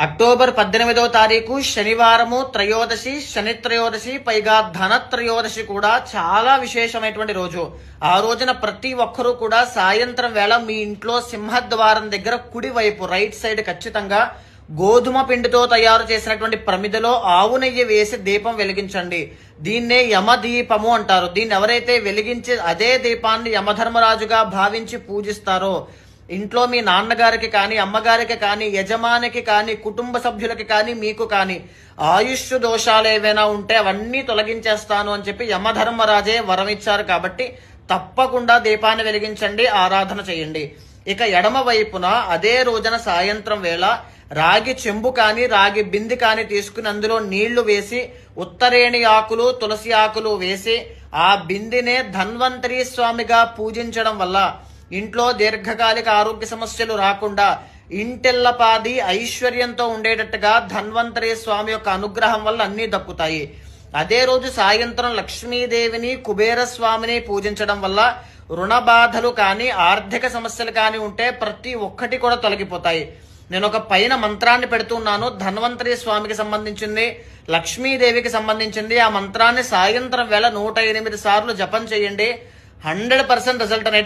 October 18వ తారీఖు శనివారము త్రయోదశి, శని త్రయోదశి, పైగా ధన త్రయోదశి కూడా చాలా విశేషమైనటువంటి రోజు. ఆ రోజున ప్రతి ఒక్కరూ కూడా సాయంత్రం వేళ మీ ఇంట్లో సింహద్వారం దగ్గర కుడి వైపు రైట్ సైడ్ ఖచ్చితంగా గోధుమ పిండితో తయారు చేసినటువంటి ప్రమిదలో ఆవు నెయ్యి వేసి దీపం వెలిగించండి. దీన్నే యమదీపము అంటారు. దీన్ని ఎవరైతే వెలిగించి అదే దీపాన్ని యమధర్మరాజుగా భావించి పూజిస్తారో ఇంట్లో మీ నాన్నగారికి కానీ, అమ్మగారికి కానీ, యజమానికి కానీ, కుటుంబ సభ్యులకి కానీ, మీకు కానీ ఆయుష్ దోషాలు ఏవైనా ఉంటే అవన్నీ తొలగించేస్తాను అని చెప్పి యమధర్మరాజే వరం ఇచ్చారు. కాబట్టి తప్పకుండా దీపాన్ని వెలిగించండి, ఆరాధన చేయండి. ఇక ఎడమ వైపున అదే రోజున సాయంత్రం వేళ రాగి చెంబు కానీ, రాగి బింది కానీ తీసుకుని అందులో నీళ్లు వేసి ఉత్తరేణి ఆకులు, తులసి ఆకులు వేసి ఆ బిందినే ధన్వంతరి స్వామిగా పూజించడం వల్ల ఇంట్లో దీర్ఘకాలిక ఆరోగ్య సమస్యలు రాకుండా ఇంటెల్లపాది ఐశ్వర్యంతో ఉండేటట్టుగా ధన్వంతరి స్వామి యొక్క అనుగ్రహం వల్ల అన్నీ దక్కుతాయి. అదే రోజు సాయంత్రం లక్ష్మీదేవిని, కుబేర స్వామిని పూజించడం వల్ల రుణ బాధలు కానీ, ఆర్థిక సమస్యలు కానీ ఉంటే ప్రతి ఒక్కటి కూడా తొలగిపోతాయి. నేను ఒక పైన మంత్రాన్ని పెడుతున్నాను, ధన్వంతరి స్వామికి సంబంధించింది, లక్ష్మీదేవికి సంబంధించింది. ఆ మంత్రాన్ని సాయంత్రం వేళ 108 సార్లు జపం చేయండి. 100% రిజల్ట్ అనేటువంటి